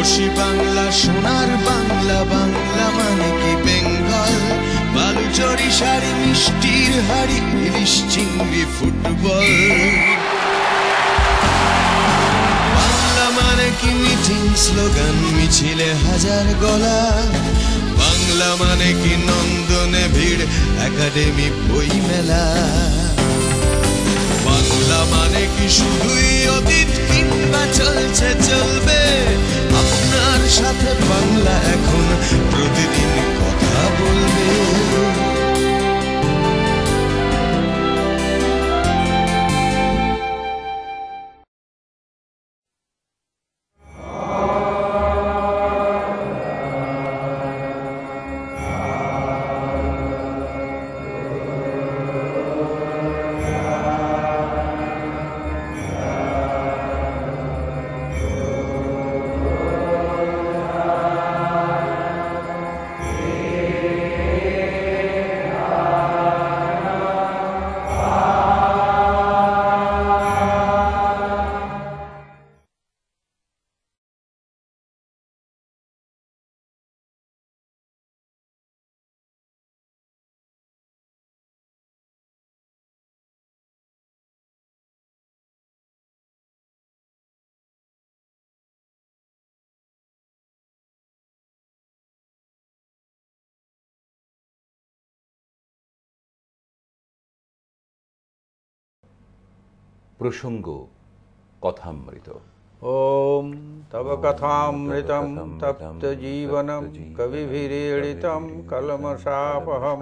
রূপসী বাংলা, সোনার বাংলা, বাংলা মানে কি বেঙ্গল। বালুচরি শাড়ি, মিষ্টির হাড়ি, ইলিশ চিংড়ি, ফুটবল। বাংলা মানে কি মিটিং, স্লোগান, মিছিলে হাজার গলা। বাংলা মানে কি নন্দনে ভিড়, একাডেমি বই মেলা। বাংলা মানে কি শুধুই অতীত কিংবা চলছে চলবে। আপনার সাথে বাংলা এখন প্রতিদিন কথা বলবে। প্রসঙ্গ কথামৃত। ওম তব কথামৃতম তপ্ত জীবনম কবিভিරීড়িতম কলমশাপহম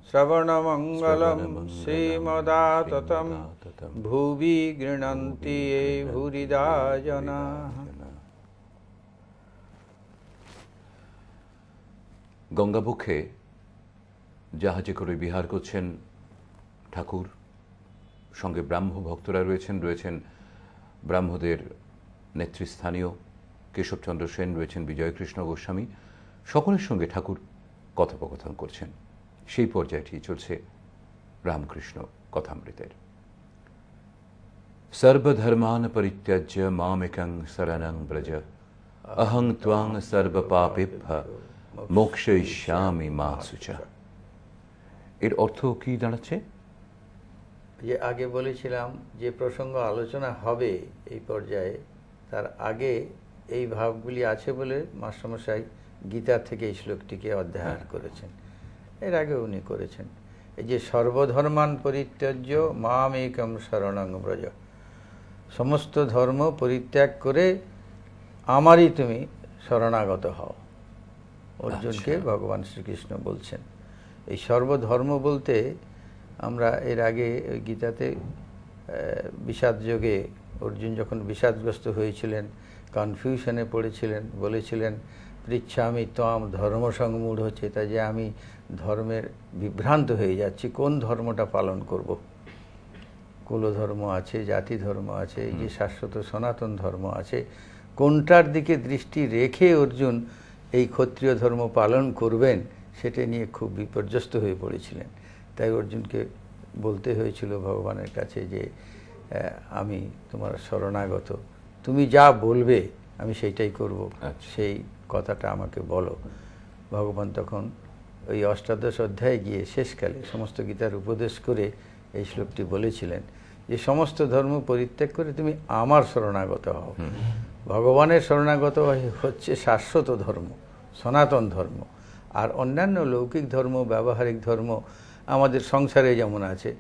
শ্রবণমঙ্গলম শ্রীমদাততম ভুবি গৃণন্তি ये ভূরিদা জনাঃ। গঙ্গাবক্ষে জাহাজে করে বিহার করছেন ঠাকুর, সঙ্গে ব্রাহ্ম ভক্তরা রয়েছেন ব্রাহ্মদের নেতৃস্থানীয় কেশবচন্দ্র সেন, রয়েছেন বিজয়কৃষ্ণ গোস্বামী। সকলের সঙ্গে ঠাকুর কথোপকথন করছেন। সেই পর্যায়টি চলছে রামকৃষ্ণ কথামৃতের। সর্বধর্মান পরিত্যাজ্য মামেকং শরণং ব্রজ, অহং ত্বাং সর্বপাপেভ্যঃ মোক্ষয়িষ্যামি মা শুচা। এর অর্থ কি দাঁড়াচ্ছে? যে আগে বলেছিলাম যে প্রসঙ্গ আলোচনা হবে এই পর্যায়ে, তার আগে এই ভাবগুলি আছে বলে মাস্টারমশাই গীতা থেকে এই শ্লোকটিকে অধ্যয়ন করেছেন। এর আগে উনি করেছেন এই যে সর্বধর্মান পরিত্যাজ্য মাম একম শরণং ব্রজ, সমস্ত ধর্ম পরিত্যাগ করে আমারই তুমি শরণাগত হও। অর্জুনকে ভগবান শ্রীকৃষ্ণ বলছেন। এই সর্বধর্ম বলতে আমরা এর আগে ওই গীতাতে বিষাদ যোগে অর্জুন যখন বিষাদগ্রস্ত হয়েছিলেন, কনফিউশনে পড়েছিলেন, বলেছিলেন পৃচ্ছামি ত্বাম ধর্ম সংমূঢ় চেতা, যে আমি ধর্মের বিভ্রান্ত হয়ে যাচ্ছি, কোন ধর্মটা পালন করব। কুলধর্ম আছে, জাতি ধর্ম আছে, এই যে শাশ্বত সনাতন ধর্ম আছে, কোনটার দিকে দৃষ্টি রেখে অর্জুন এই ক্ষত্রিয় ধর্ম পালন করবেন সেটা নিয়ে খুব বিপর্যস্ত হয়ে পড়েছিলেন। তাই অর্জুনকে বলতে হয়েছিল ভগবানের কাছে যে আমি তোমার শরণাগত, তুমি যা বলবে আমি সেইটাই করব, সেই কথাটা আমাকে বলো। ভগবান তখন ওই অষ্টাদশ অধ্যায়ে গিয়ে শেষকালে সমস্ত গীতার উপদেশ করে এই শ্লোকটি বলেছিলেন যে সমস্ত ধর্ম পরিত্যাগ করে তুমি আমার শরণাগত হও। ভগবানের শরণাগত হচ্ছে শাশ্বত ধর্ম, সনাতন ধর্ম। আর অন্যান্য লৌকিক ধর্ম, ব্যবহারিক ধর্ম আমাদের সংসারে যেমন আছে,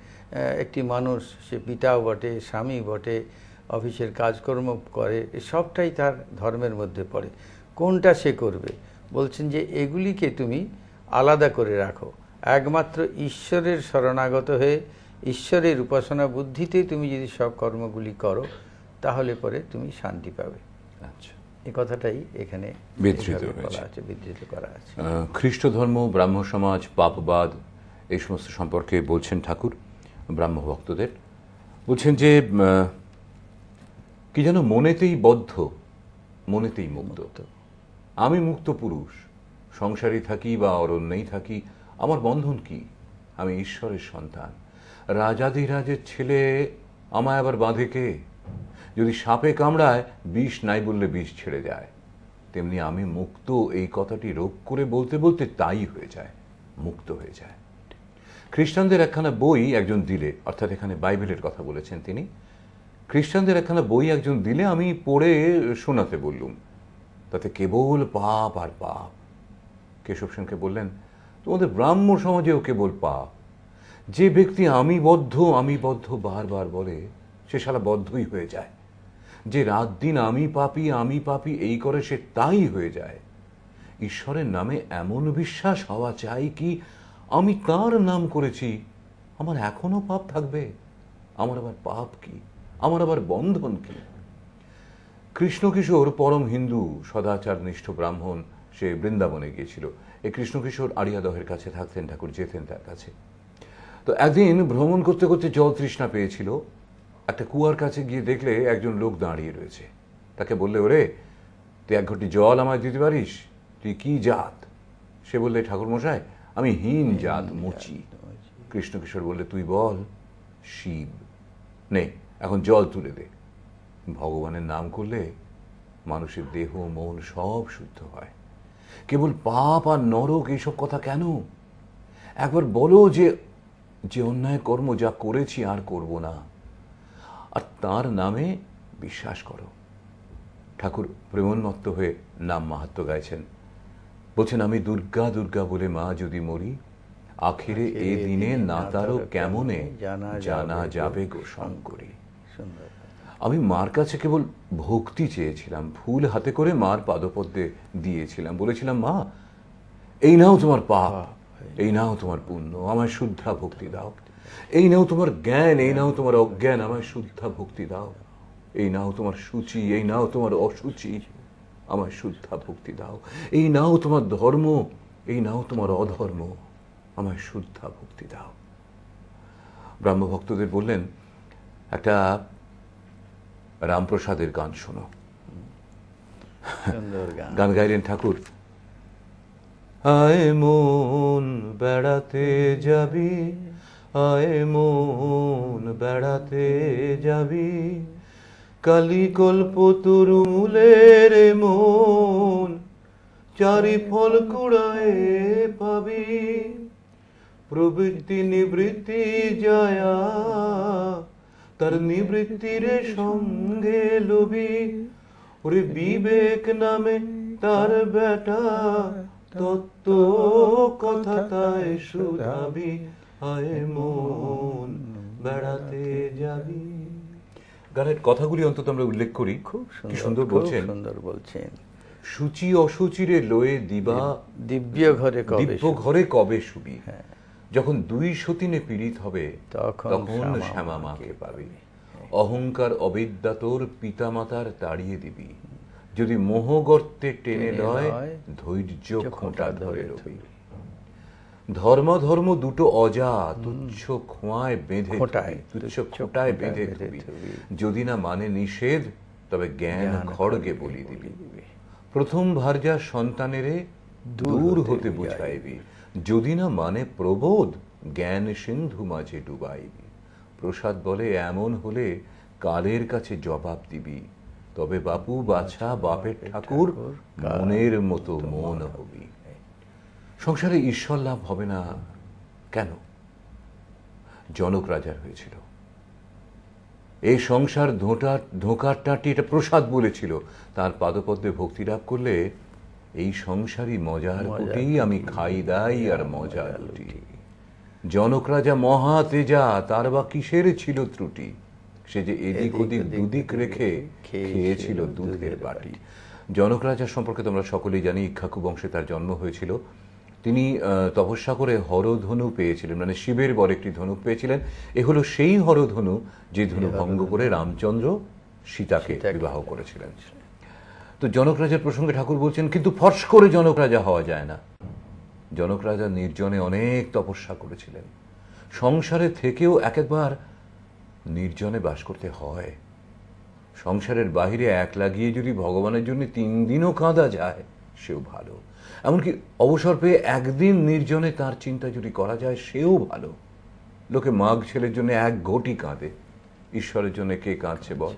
একটি মানুষ সে পিতাও বটে, স্বামী বটে, অফিসের কাজকর্ম করে, সবটাই তার ধর্মের মধ্যে পড়ে। কোনটা সে করবে বলছেন যে এগুলিকে তুমি আলাদা করে রাখো, একমাত্র ঈশ্বরের শরণাগত হয়ে ঈশ্বরের উপাসনা বুদ্ধিতে তুমি যদি সব কর্মগুলি করো তাহলে পরে তুমি শান্তি পাবে। আচ্ছা, এই কথাটাই এখানে বিধৃত করা আছে। খ্রিস্ট ধর্ম, ব্রাহ্ম সমাজ, পাপবাদ এই সমস্ত সম্পর্কে বলছেন ঠাকুর ব্রাহ্ম ভক্তদের। বলছেন যে কি যেন মনেতেই বদ্ধ, মনেতেই মুক্ত। আমি মুক্ত পুরুষ, সংসারে থাকি বা অরণ্যেই থাকি, আমার বন্ধন কি? আমি ঈশ্বরের সন্তান, রাজাধিরাজের ছেলে, আমায় আবার বাঁধে কে? যদি সাপে কামড়ায় বিষ নাই বললে বিষ ছেড়ে যায়। তেমনি আমি মুক্ত এই কথাটি রোগ করে বলতে বলতে তাই হয়ে যায়, মুক্ত হয়ে যায়। খ্রিস্টানদের একখানা বই একজন দিলে, অর্থাৎ এখানে বাইবেলের কথা বলেছেন তিনি, খ্রিস্টানদের একখানা বই একজন দিলে আমি পড়ে শোনাতে বললুম। তাতে কেবল পাপ আর পাপ। কেশব সেনকে বললেন, তোমাদের ব্রাহ্ম সমাজেও কেবল পাপ। যে ব্যক্তি আমি বদ্ধ বারবার বলে, সে শালা বদ্ধই হয়ে যায়। যে রাত দিন আমি পাপী এই করে, সে তাই হয়ে যায়। ঈশ্বরের নামে এমন বিশ্বাস হওয়া চাই কি আমি তার নাম করেছি, আমার এখনো পাপ থাকবে? আমার আবার পাপ কি? আমার আবার বন্ধন কি? কৃষ্ণকিশোর পরম হিন্দু, সদাচারনিষ্ঠ ব্রাহ্মণ, সে বৃন্দাবনে গিয়েছিল। এই কৃষ্ণকিশোর আড়িয়াদহের কাছে থাকতেন, ঠাকুর যেতেন তার কাছে। তো একদিন ভ্রমণ করতে করতে জল তৃষ্ণা পেয়েছিল। একটা কুয়ার কাছে গিয়ে দেখলে একজন লোক দাঁড়িয়ে রয়েছে। তাকে বললে, ওরে তুই এক ঘটি জল আমায় দিতে পারিস? তুই কি জাত? সে বললে, ঠাকুর মশাই আমি হীন জাত, মুচি। কৃষ্ণকিশোর বললে, তুই বল শিব। নে এখন জল তুলে দে। ভগবানের নাম করলে মানুষের দেহ মন সব শুদ্ধ হয়। কেবল পাপ আর নরক এইসব কথা কেন? একবার বলো যে অন্যায় কর্ম যা করেছি আর করব না, আর তার নামে বিশ্বাস করো। ঠাকুর প্রেমোন্মত্ত হয়ে নাম মাহাত্ম্য গাইছেন, বলছেন, আমি দুর্গা দুর্গা বলে মা যদি মরি, আখিরে এ দিনে না তারও কেমনে জানা যাবে গো শঙ্করী। আমি মার কাছে কেবল ভক্তি চেয়েছিলাম, ফুল হাতে করে মার পাদপদ্মে দিয়েছিলাম, বলেছিলাম, মা এই নাও তোমার পাপ, এই নাও তোমার পুণ্য, আমায় শুদ্ধা ভক্তি দাও। এই নাও তোমার জ্ঞান, এই নাও তোমার অজ্ঞান, আমায় শুদ্ধা ভক্তি দাও। এই নাও তোমার সূচি, এই নাও তোমার অসুচি, আমায় শুদ্ধা ভক্তি দাও। এই নাও তোমার ধর্ম, এই নাও তোমার অধর্ম, আমায় শুদ্ধা ভক্তি দাও। ব্রাহ্মভক্তদের বললেন, একটা রামপ্রসাদের গান শোনো। গান গাইলেন ঠাকুর, আয় মন বেড়াতে যাবি, আয় মন বেড়াতে যাবি, কালী কল্প তরুমূলের মন, চারি ফল কুড়ায় পাবি, প্রবৃত্তি নিবৃত্তি যায়া, তার নিবৃত্তির সঙ্গে লবি, ওরে বিবেক নামে তার বেটা, তত্ত্ব কথা তাই শুধাবি, আয় মন বেড়াতে যাবি। গানের কথাগুলি অন্তত আমরা উল্লেখ করি, খুব সুন্দর বলছেন। সূচি অসুচিরে লয়ে দিবা, দিব্য ঘরে কবে শুবি, যখন দুই সতীনে পীড়িত হবে তখন শ্যামা মাকে পাবি। অহংকার অবিদ্যা তোর পিতা মাতার তাড়িয়ে দিবি, যদি মোহগর্তে টেনে লয় ধৈর্য খোঁটা ধরে রবি। ধর্ম ধর্ম দুটো অজা, তুচ্ছ খোঁয়ায় বেঁধে খোঁটায় বেঁধে দিবি, যদি না মানে নিষেধ তবে জ্ঞান খড়গে বলি দিবি। প্রথম ভার্যা সন্তানেরে দূর হতে বুঝাইবি, যদি না মানে প্রবোধ জ্ঞান সিন্ধু মাঝে ডুবাইবি। প্রসাদ বলে এমন হলে কালের কাছে জবাব দিবি, তবে বাপু বাছা বাপের ঠাকুর মনের মতো মন হবি। সংসারে ঈশ্বর লাভ হবে না কেন? জনক রাজার হয়েছিল। এই সংসার ধোঁকার টাটি, এটা প্রসাদ বলেছিল। তার পাদপদ্মে ভক্তি লাভ করলে এই সংসারই মজার কুটি, আমি খাই দাই আর মজা লুটি। জনক রাজা মহা তেজা, তার বা কিসের ছিল ত্রুটি, সে যে এদিক ওদিক দুদিক রেখে খেয়েছিল দুধের বাটি। জনক রাজার সম্পর্কে তোমরা সকলেই জানি, ইক্ষ্বাকু বংশে তার জন্ম হয়েছিল। তিনি তপস্যা করে হরধনু পেয়েছিলেন, মানে শিবের বর একটি ধনুক পেয়েছিলেন। এ হলো সেই হরধনু যে ধনু ভঙ্গ করে রামচন্দ্র সীতাকে বিবাহ করেছিলেন। তো জনক রাজার প্রসঙ্গে ঠাকুর বলছেন, কিন্তু ফর্স করে জনক রাজা হওয়া যায় না। জনক রাজা নির্জনে অনেক তপস্যা করেছিলেন। সংসারে থেকেও একবার নির্জনে বাস করতে হয়। সংসারের বাহিরে একলা গিয়ে যদি ভগবানের জন্য 3 দিনও কাঁদা যায় সেও ভালো। এমনকি অবসর পেয়ে একদিন নির্জনে তার চিন্তা যদি করা যায় সেও ভালো। লোকে মাঘ ছেলের জন্য 1 ঘটি কাঁদে, ঈশ্বরের জন্য কে কাঁদছে বল?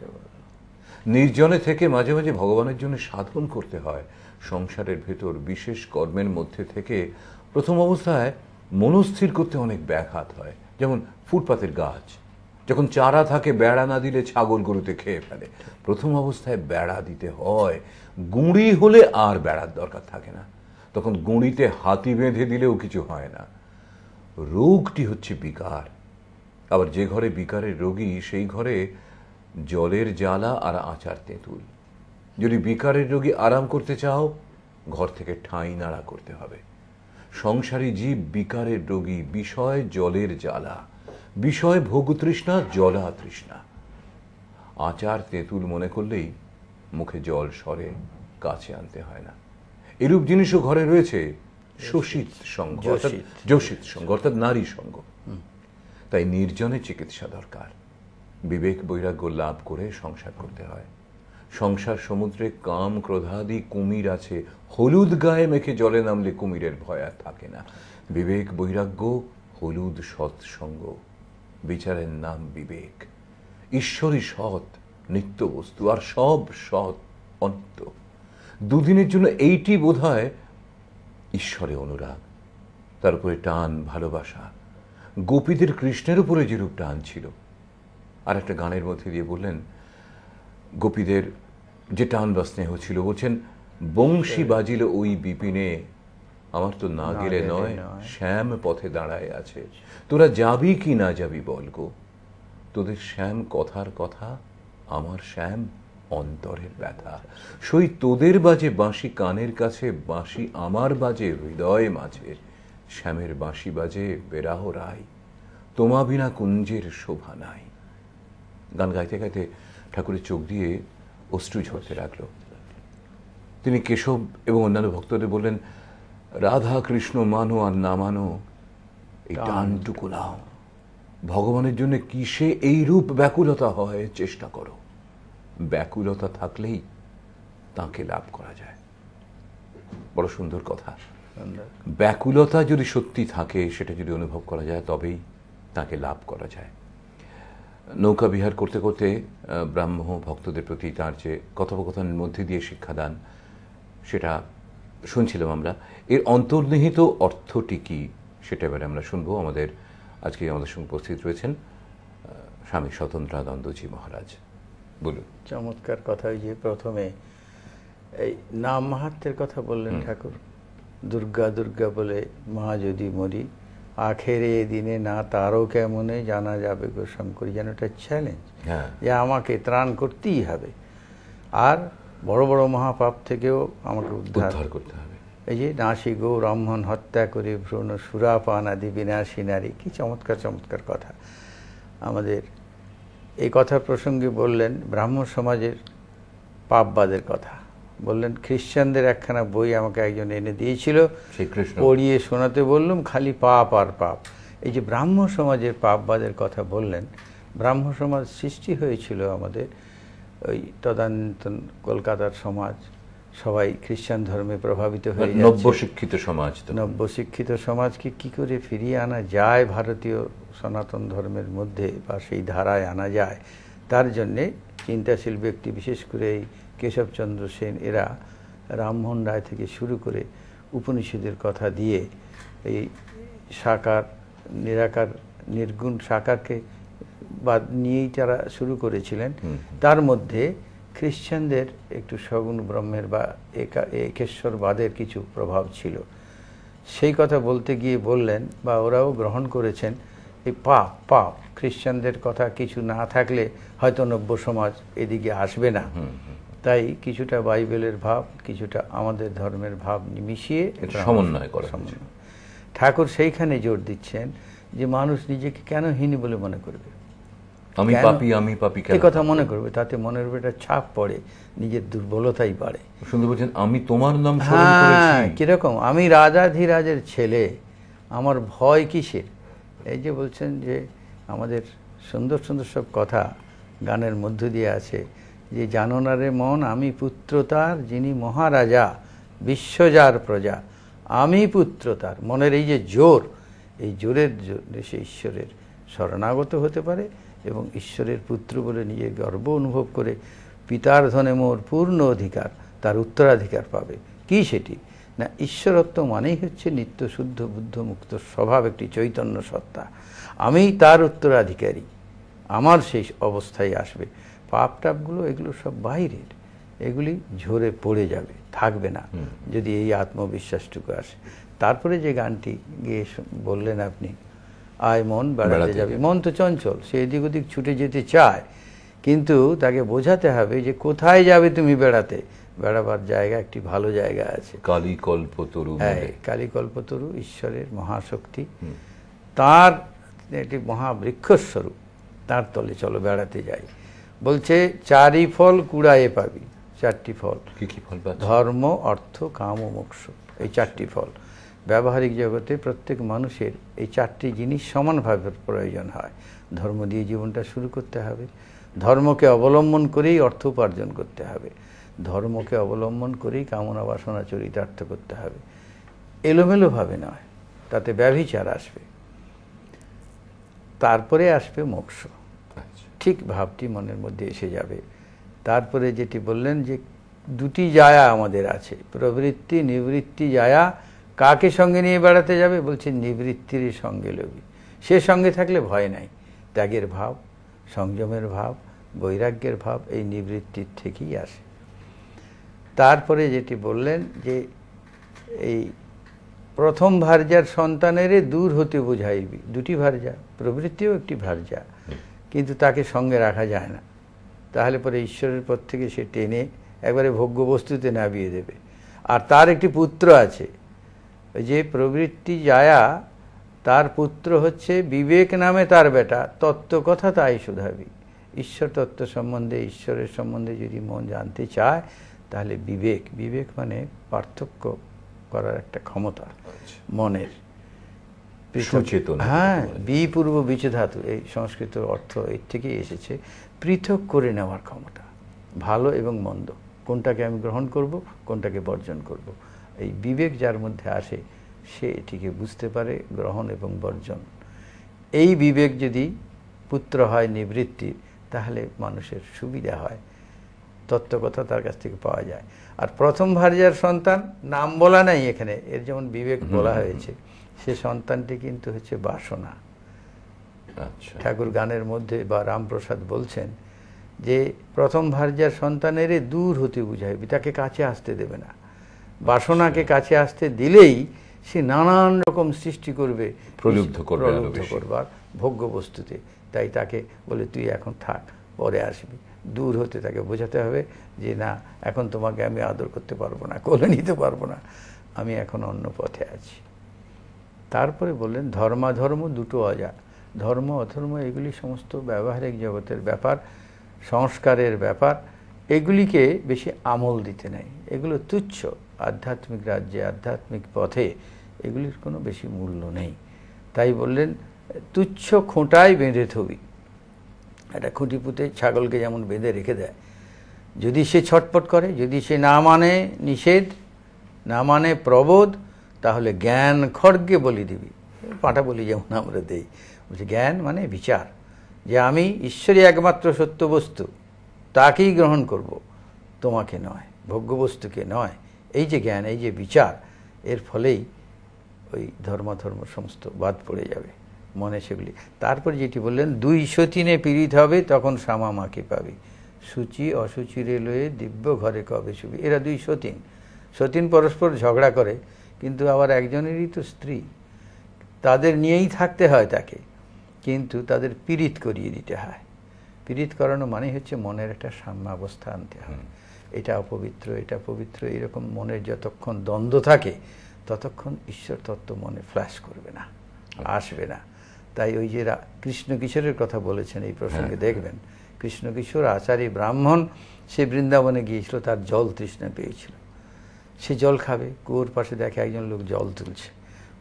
নির্জনে থেকে মাঝে মাঝে ভগবানের জন্য সাধন করতে হয়। সংসারের ভেতর বিশেষ কর্মের মধ্যে থেকে প্রথম অবস্থায় মনস্থির করতে অনেক ব্যাঘাত হয়। যেমন ফুটপাতের গাছ, যখন চারা থাকে বেড়া না দিলে ছাগল গরুতে খেয়ে ফেলে। প্রথম অবস্থায় বেড়া দিতে হয়, গুঁড়ি হলে আর বেড়ার দরকার থাকে না, তখন গুঁড়িতে হাতি বেঁধে দিলেও কিছু হয় না। রোগটি হচ্ছে বিকার। আবার যে ঘরে বিকারের রোগী, সেই ঘরে জলের জ্বালা আর আচার তেঁতুল। যদি বিকারের রোগী আরাম করতে চাও, ঘর থেকে ঠাঁই নাড়া করতে হবে। সংসারী জীব বিকারের রোগী, বিষয় জলের জ্বালা, বিষয় ভোগ তৃষ্ণা, জলা তৃষ্ণা। আচার তেঁতুল মনে করলেই মুখে জল সরে, কাছে আনতে হয় না। এরূপ জিনিসও ঘরে রয়েছে, শোষিত সঙ্গ, যোষিত সঙ্গ অর্থাৎ নারী সঙ্গ। তাই নির্জনে চিকিৎসা দরকার। বিবেক বৈরাগ্য লাভ করে সংসার করতে হয়। সংসার সমুদ্রে কাম ক্রোধাদি কুমির আছে, হলুদ গায়ে মেখে জলে নামলে কুমিরের ভয় আর থাকে না। বিবেক বৈরাগ্য হলুদ সৎসঙ্গ, বিচারের নাম বিবেক। ঈশ্বরই সৎ, নিত্য বস্তু, আর সব সৎ অনিত্য। দুদিনের জন্য এইটি বোধ হয় ঈশ্বরে অনুরাগ, তার উপরে টান, ভালোবাসা। গোপীদের কৃষ্ণের উপরে যেরূপ টান ছিল। আর একটা গানের মধ্যে দিয়ে বললেন, গোপীদের যে টান বা স্নেহ ছিল, বলছেন, বংশী বাজিল ওই বিপিনে, আমার তো না গেলে নয়, শ্যাম পথে দাঁড়ায় আছে। তোরা যাবি কি না যাবি বল গো, তোদের শ্যাম কথার কথা, আমার শ্যাম অন্তরের ব্যথা। সই তোদের বাজে বাঁশি কানের কাছে, বাঁশি আমার বাজে হৃদয় মাঝে। শ্যামের বাঁশি বাজে বেরাহ রায়, তোমা বিনা কুঞ্জের শোভা নাই। গান গাইতে গাইতে ঠাকুরের চোখ দিয়ে অশ্রু ঝরতে লাগলো। তিনি কেশব এবং অন্যান্য ভক্তদের বললেন, রাধা কৃষ্ণ মানো আর না মানো, এই টানটুকু নাও। ভগবানের জন্য কিসে এই রূপ ব্যাকুলতা হয়, চেষ্টা করো। ব্যাকুলতা থাকলেই তাকে লাভ করা যায়। বড় সুন্দর কথা। ব্যাকুলতা যদি সত্যি থাকে, সেটা যদি অনুভব করা যায়, তবেই তাকে লাভ করা যায়। নৌকা বিহার করতে করতে ব্রাহ্ম ভক্তদের প্রতি তার যে কথোপকথনের মধ্যে দিয়ে শিক্ষাদান, সেটা শুনছিলাম আমরা। এর অন্তর্নিহিত অর্থটি কি, সেটা এবারে আমরা শুনবো। আজকে আমাদের সঙ্গে উপস্থিত রয়েছেন স্বামী স্বতন্ত্রানন্দজি মহারাজ। বলুন। চমৎকার কথা। যে প্রথমে এই নাম মাহাত্ম্যের কথা বললেন ঠাকুর, দুর্গা দুর্গা বলে মা যদি মরি, আখেরে দিনে না তারও কেমনে জানা যাবে গো শঙ্করী। যেন একটা চ্যালেঞ্জ যে আমাকে ত্রাণ করতেই হবে, আর বড় বড় মহাপাপ থেকেও আমাকে উদ্ধার করতে হবে। এই যে নাসি গো ব্রাহ্মণ হত্যা করে ভ্রূণ সুরাপান আদি বিনাশী নারী, কি চমৎকার চমৎকার কথা। আমাদের এই কথা প্রসঙ্গে বললেন ব্রাহ্ম সমাজের পাপবাদের কথা। বললেন খ্রিস্টানদের একখানা বই আমাকে একজন এনে দিয়েছিল, পড়িয়ে শোনাতে বললাম, খালি পাপ আর পাপ। এই যে ব্রাহ্ম সমাজের পাপবাদের কথা বললেন, ব্রাহ্ম সমাজ সৃষ্টি হয়েছিল আমাদের ওই তদানীন্তন কলকাতার সমাজ, সবাই খ্রিস্টান ধর্মে প্রভাবিত হয়ে যাচ্ছে। নব্যশিক্ষিত সমাজ। নব্যশিক্ষিত সমাজকে কি করে ফিরিয়ে আনা যায় ভারতীয় সনাতন ধর্মের মধ্যে, বা সেই ধারায় আনা যায়, তার জন্যে চিন্তাশীল ব্যক্তি, বিশেষ করে এই কেশবচন্দ্র সেন, এরা রামমোহন রায় থেকে শুরু করে উপনিষদের কথা দিয়ে এই সাকার, নিরাকার, নির্গুণ সাকারকে বাদ নিয়েই তারা শুরু করেছিলেন। তার মধ্যে খ্রিস্টানদের একটু সগুণ ব্রহ্মের বা একেশ্বরবাদের কিছু প্রভাব ছিল। সেই কথা বলতে গিয়ে বললেন, বা ওরাও গ্রহণ করেছেন, এই পাপ পাপ খ্রিস্টানদের কথা কিছু না থাকলে হয়তো নব্য সমাজ এদিকে আসবে না। তাই কিছুটা বাইবেলের ভাব, কিছুটা আমাদের ধর্মের ভাব মিশিয়ে সমন্বয় করা। ঠাকুর সেইখানে জোর দিচ্ছেন যে মানুষ নিজেকে কেন হীন বলে মনে করবে, আমি পাপী, আমি পাপী এই কথা মনে করবে, তাতে মনের উপর একটা ছাপ পড়ে, নিজের দুর্বলতাই বাড়ে। শুনতে বলছেন, আমি তোমার নাম স্মরণ করেছি। কিরকম, আমি রাজাধিরাজের ছেলে, আমার ভয় কিসের। এই যে বলছেন যে আমাদের সুন্দর সুন্দর সব কথা গানের মধ্য দিয়ে আছে, যে জানো না রে মন, আমি পুত্র তার, যিনি মহারাজা, বিশ্বজার প্রজা, আমি পুত্র তার। মনের এই যে জোর, এই জোরের জন্য সে ঈশ্বরের শরণাগত হতে পারে এবং ঈশ্বরের পুত্র বলে নিজের গর্ব অনুভব করে পিতার ধনে মোর পূর্ণ অধিকার, তার উত্তরাধিকার পাবে। কি সেটি? না, ঈশ্বরত্ব মানেই হচ্ছে নিত্য শুদ্ধ বুদ্ধ মুক্ত স্বভাব একটি চৈতন্য সত্তা। আমি তার উত্তরাধিকারী, আমার সেই অবস্থায় আসবে। পাপ টাপগুলো এগুলো সব বাইরের, এগুলি ঝরে পড়ে যাবে, থাকবে না যদি এই আত্মবিশ্বাসটুকু আসে। তারপরে যে গানটি গিয়ে বললেন আপনি, আয় মন বেড়াতে যাবে। মন তো চঞ্চল, সে এদিক ওদিক ছুটে যেতে চায়, কিন্তু তাকে বোঝাতে হবে যে কোথায় যাবে তুমি বেড়াতে, বেড়াবার জায়গা একটি ভালো জায়গা আছে। কালীকল্পতরু, হ্যাঁ, কালীকল্পতরু ঈশ্বরের মহাশক্তি, তার একটি মহাবৃক্ষস্বরূপ, তার তলে চলো বেড়াতে যাই। বলছে চারি ফল কুড়ায়ে পাবি। চারটি ফল, কি কি ফল? ধর্ম, অর্থ, কাম ও মোক্ষ, এই চারটি ফল। ব্যবহারিক জগতে প্রত্যেক মানুষের এই চারটি জিনিস সমানভাবে প্রয়োজন হয়। ধর্ম দিয়ে জীবনটা শুরু করতে হবে, ধর্মকে অবলম্বন করেই অর্থ উপার্জন করতে হবে, ধর্মকে অবলম্বন করেই কামনা বাসনা চরিতার্থ করতে হবে। এলোমেলোভাবে নয়, তাতে ব্যভিচার আসবে। তারপরে আসবে মোক্ষ, ঠিক ভাবটি মনের মধ্যে এসে যাবে। তারপরে যেটি বললেন যে দুটি জায়া আমাদের আছে, প্রবৃত্তি নিবৃত্তি জায়া। কাকে সঙ্গে নিয়ে বেড়াতে যাবে? বলছে নিবৃত্তির সঙ্গে লবি। সে সঙ্গে থাকলে ভয় নাই। ত্যাগের ভাব, সংযমের ভাব, বৈরাগ্যের ভাব এই নিবৃত্তির থেকেই আসে। তারপরে যেটি বললেন যে এই প্রথম ভার্যার সন্তানেরে দূর হতে বোঝাইবি। দুটি ভার্যা, প্রবৃত্তিও একটি ভার্যা, কিন্তু তাকে সঙ্গে রাখা যায় না। তাহলে পরে ঈশ্বরের পথ থেকে সে টেনে একবারে ভোগ্য বস্তুতে নামিয়ে দেবে। আর তার একটি পুত্র আছে, ওই যে প্রবৃত্তি জায়া, তার পুত্র হচ্ছে বিবেক নামে তার বেটা। তত্ত্ব কথা তাই শুধাবি। ঈশ্বর তত্ত্ব সম্বন্ধে, ঈশ্বরের সম্বন্ধে যদি মন জানতে চায়, তাহলে বিবেক, বিবেক মানে পার্থক্য করার একটা ক্ষমতা মনের। হ্যাঁ, বিপূর্ব বিচধাতু, এই সংস্কৃত অর্থ এর থেকেই এসেছে, পৃথক করে নেওয়ার ক্ষমতা। ভালো এবং মন্দ, কোনটাকে আমি গ্রহণ করব, কোনটাকে বর্জন করব, এই বিবেক যার মধ্যে আসে সে এটিকে বুঝতে পারে, গ্রহণ এবং বর্জন। এই বিবেক যদি পুত্র হয় নিবৃত্তির, তাহলে মানুষের সুবিধা হয়, তত্ত্বকথা তার কাছ থেকে পাওয়া যায়। আর প্রথম ভার্যার সন্তান, নাম বলা নাই এখানে, এর যেমন বিবেক বলা হয়েছে, সে সন্তানটি কিন্তু হচ্ছে বাসনা। ঠাকুর গানের মধ্যে বা রামপ্রসাদ বলছেন যে প্রথম ভার্যার সন্তানের দূর হতে বুঝাইবি, তাকে কাছে আসতে দেবে না। বাসনাকে কাছে আসতে দিলেই সে নানান রকম সৃষ্টি করবে, প্রলুব্ধ করবার ভোগ্য বস্তুতে। তাই তাকে বলে তুই এখন থাক, পরে আসবি। দূর হতে তাকে বোঝাতে হবে যে না, এখন তোমাকে আমি আদর করতে পারবো না, কোলে নিতে পারবো না, আমি এখন অন্য পথে আছি। তারপরে বললেন ধর্মাধর্ম দুটো অজা। ধর্ম অধর্ম এগুলি সমস্ত ব্যবহারিক জগতের ব্যাপার, সংস্কারের ব্যাপার, এগুলিকে বেশি আমল দিতে নেই, এগুলো তুচ্ছ। আধ্যাত্মিক রাজ্যে, আধ্যাত্মিক পথে এগুলির কোনো বেশি মূল্য নেই। তাই বললেন তুচ্ছ খোঁটায় বেঁধে থবি। একটা খুঁটি পুঁতে ছাগলকে যেমন বেঁধে রেখে দেয়, যদি সে ছটপট করে, যদি সে না মানে নিষেধ, না মানে প্রবোধ, তাহলে জ্ঞান খড়গে বলি দিবি। পাঁটা বলি যেমন আমরা দেই, বলছে জ্ঞান মানে বিচার, যে আমি ঈশ্বরই একমাত্র সত্য বস্তু, তাকেই গ্রহণ করব, তোমাকে নয়, ভোগ্যবস্তুকে নয়। এই যে জ্ঞান, এই যে বিচার, এর ফলেই ওই ধর্মাধর্ম সমস্ত বাদ পড়ে যাবে মনে সেগুলি। তারপর যেটি বললেন দুই সতীনে পীড়িত হবে, তখন শ্যামা মাকে পাবি। সূচি অসুচিরে লয়ে দিব্য ঘরে কবে শুবি। এরা দুই সতীন, সতীন পরস্পর ঝগড়া করে, কিন্তু আবার একজনেরই তো স্ত্রী, তাদের নিয়েই থাকতে হয় তাকে, কিন্তু তাদের পীড়িত করিয়ে দিতে হয়। পীড়িত করানো মানে হচ্ছে মনের একটা সাম্যাবস্থা আনতে হয়। এটা অপবিত্র, এটা পবিত্র, এরকম মনের যতক্ষণ দ্বন্দ্ব থাকে, ততক্ষণ ঈশ্বর তত্ত্ব মনে ফ্ল্যাশ করবে না, আসবে না। তাই ওই যে কৃষ্ণ কিশোরের কথা বলেছেন এই প্রসঙ্গে, দেখবেন কৃষ্ণ কিশোর আচারী ব্রাহ্মণ, সে বৃন্দাবনে গিয়েছিল, তার জল তৃষ্ণা পেয়েছিল, সে জল খাবে, কুয়োর পাশে দেখে একজন লোক জল তুলছে,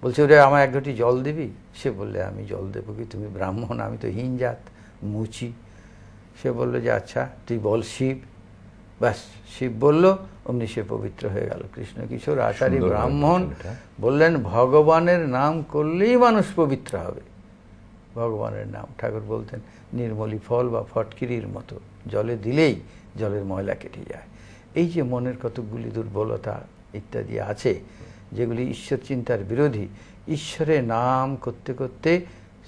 বলছে ওরে আমার এক ঘটি জল দিবি? সে বললে আমি জল দেবো কি, তুমি ব্রাহ্মণ, আমি তো হীন জাত, মুচি। সে বলল যে আচ্ছা তুই বল শিব। ব্যাস, শিব বলল, অমনি সে পবিত্র হয়ে গেল। কৃষ্ণ কিশোর আচারী ব্রাহ্মণ বললেন ভগবানের নাম করলেই মানুষ পবিত্র হবে, ভগবানের নাম। ঠাকুর বলতেন নির্মলি ফল বা ফটকিরির মতো, জলে দিলেই জলের ময়লা কেটে যায়। এই যে মনের কতকগুলি দুর্বলতা ইত্যাদি আছে যেগুলি ঈশ্বর চিন্তার বিরোধী, ঈশ্বরের নাম করতে করতে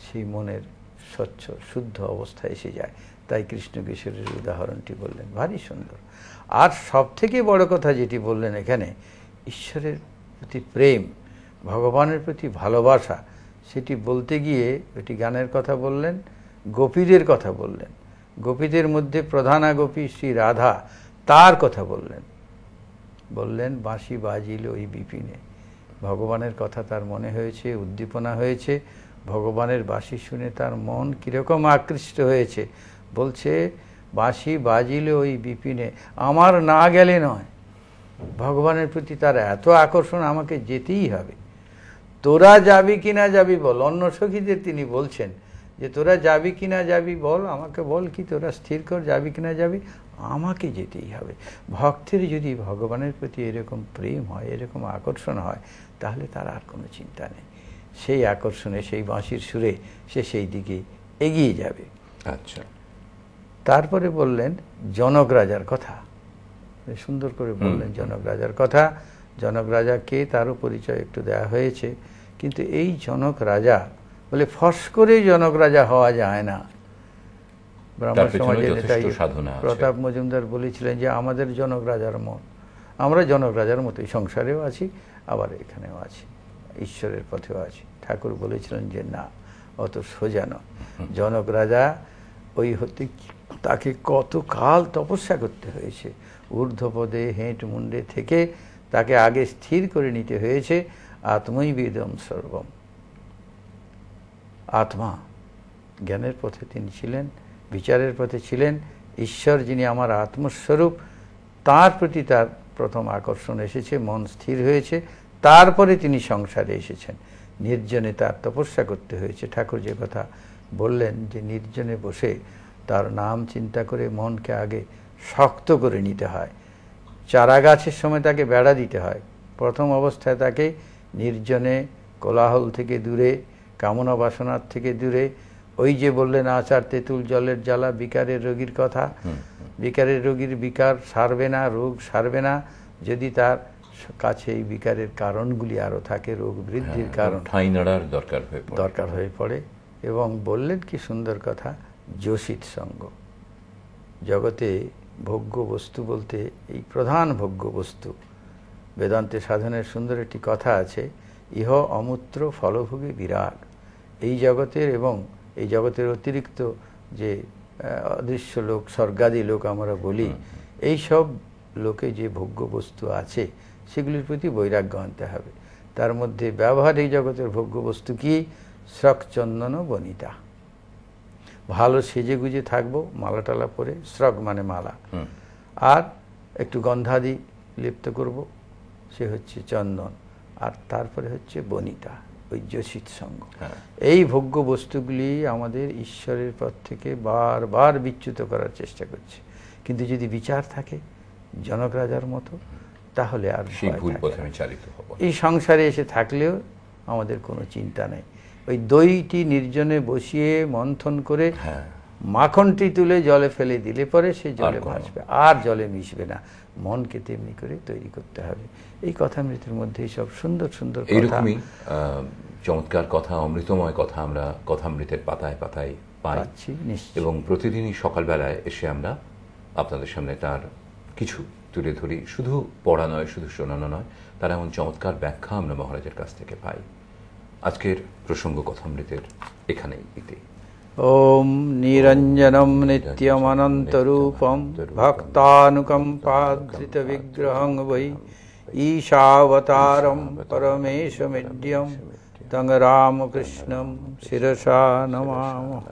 সেই মনের স্বচ্ছ শুদ্ধ অবস্থা এসে যায়। তাই কৃষ্ণ কিশোরের উদাহরণটি বললেন, ভারী সুন্দর। আর সব থেকে বড় কথা যেটি বললেন এখানে, ঈশ্বরের প্রতি প্রেম, ভগবানের প্রতি ভালোবাসা, সেটি বলতে গিয়ে এটি গানের কথা বললেন, গোপীদের কথা বললেন। গোপীদের মধ্যে প্রধানা গোপী শ্রী রাধা, তার কথা বললেন। বললেন বাঁশি বাজিল ওই বিপিনে। ভগবানের কথা তার মনে হয়েছে, উদ্দীপনা হয়েছে। ভগবানের বাঁশি শুনে তার মন কীরকম আকৃষ্ট হয়েছে। বলছে বাঁশি বাজিল ওই বিপিনে, আমার না গেলে নয়। ভগবানের প্রতি তার এত আকর্ষণ, আমাকে যেতেই হবে। তোরা যাবি কিনা যাবি বল। অন্য সখীদের তিনি বলছেন যে তোরা যাবি কিনা যাবি বল, আমাকে বল কি তোরা স্থির কর যাবি কিনা যাবি, আমাকে যেতেই হবে। ভক্তের যদি ভগবানের প্রতি এরকম প্রেম হয়, এরকম আকর্ষণ হয়, তাহলে তার আর কোনো চিন্তা নেই। সেই আকর্ষণে, সেই বাঁশির সুরে সে সেই দিকে এগিয়ে যাবে। আচ্ছা, তারপরে বললেন জনক রাজার কথা, সুন্দর করে বললেন জনক রাজার কথা। জনক রাজাকে তারও পরিচয় একটু দেওয়া হয়েছে, কিন্তু এই জনক রাজা বলে ফস করে জনক রাজা হওয়া যায় না। ব্রাহ্মণ সমাজের নেতা প্রতাপ মজুমদার বলেছিলেন যে আমাদের জনক রাজার মন, আমরা জনক রাজার মতোই সংসারেও আছি, আবার এখানেও আছি, ঈশ্বরের পথেও আছি। ঠাকুর বলেছিলেন যে না, অত সোজা নয়। জনক রাজা ওই হতে তাকে কত কাল তপস্যা করতে হয়েছে, ঊর্ধ্বপদে হেঁট মুন্ডে থেকে তাকে আগে স্থির করে নিতে হয়েছে আত্মৈবেদম সর্বম। আত্মা, জ্ঞানের পথে তিনি ছিলেন, বিচারের পথে ছিলেন। ঈশ্বর যিনি আমার আত্মস্বরূপ, তার প্রতি তার প্রথম আকর্ষণ এসেছে, মন স্থির হয়েছে। তারপরে তিনি সংসারে এসেছেন। নির্জনে তার তপস্যা করতে হয়েছে। ঠাকুর যে কথা বললেন যে নির্জনে বসে তার নাম চিন্তা করে মনকে আগে শক্ত করে নিতে হয়। চারা গাছের সময় তাকে বেড়া দিতে হয়। প্রথম অবস্থায় তাকে নির্জনে, কোলাহল থেকে দূরে, কামনা বাসনার থেকে দূরে, ওই যে বললেন আচার তেঁতুল জলের জ্বালা, বিকারের রোগীর কথা। বিকারের রোগীর বিকার সারবে না, রোগ সারবে না যদি তার কাছে এই বিকারের কারণগুলি আরো থাকে, রোগ বৃদ্ধির কারণ দরকার হয়ে পড়ে। এবং বললেন কি সুন্দর কথা, যোষিত সঙ্গ। জগতে ভোগ্য বস্তু বলতে এই প্রধান ভোগ্য বস্তু। বেদান্তে সাধনের সুন্দর একটি কথা আছে, ইহ অমূত্র ফলভোগে বিরাগ। এই জগতের এবং এই জগতের অতিরিক্ত যে অদৃশ্য লোক, স্বর্গাদি লোক আমরা বলি, এই সব লোকে যে ভোগ্য বস্তু আছে সেগুলির প্রতি বৈরাগ্য আনতে হবে। তার মধ্যে ব্যবহারিক জগতের ভোগ্য বস্তু কি? শ্রক চন্দন বনিতা। ভালো সেজে গুজে থাকবো, মালা টালা পরে, শ্রক মানে মালা, আর একটু গন্ধাদি লিপ্ত করব, সে হচ্ছে চন্দন। আর তারপরে হচ্ছে বনিতা, ওই যোষিত সঙ্গ। এই ভোগ্য বস্তুগুলি আমাদের ঈশ্বরের পথ থেকে বারবার বিচ্যুত করার চেষ্টা করছে। কিন্তু যদি বিচার থাকে জনক রাজার মতো, তাহলে আর এই সংসারে এসে থাকলেও আমাদের কোনো চিন্তা নেই। ওই দইটি নির্জনে বসিয়ে মন্থন করে মাখনটি তুলে জলে ফেলে দিলে পরে সে জলে ভাসবে, আর জলে মিশবে না। মনকে তেমনি করে তৈরি করতে হবে। এই কথামৃতের মধ্যে সব সুন্দর সুন্দর এইরকমই চমৎকার কথা, অমৃতময় কথা আমরা কথামৃতের পাতায় পাতায় পাচ্ছি। এবং প্রতিদিনই সকালবেলায় এসে আমরা আপনাদের সামনে তার কিছু তুলে ধরি। শুধু পড়া নয়, শুধু শোনানো নয়, তার এমন চমৎকার ব্যাখ্যা আমরা মহারাজের কাছ থেকে পাই। আজকের প্রসঙ্গ কথামৃতের এখানেই ইতি। ওম নিরঞ্জনম নিত্যমনন্তরূপম ভক্তানুকম্পাধৃত বিগ্রহং বৈ ঈশাবতারম পরমেশমিড্যম তং রামকৃষ্ণম শিরসা নমামঃ।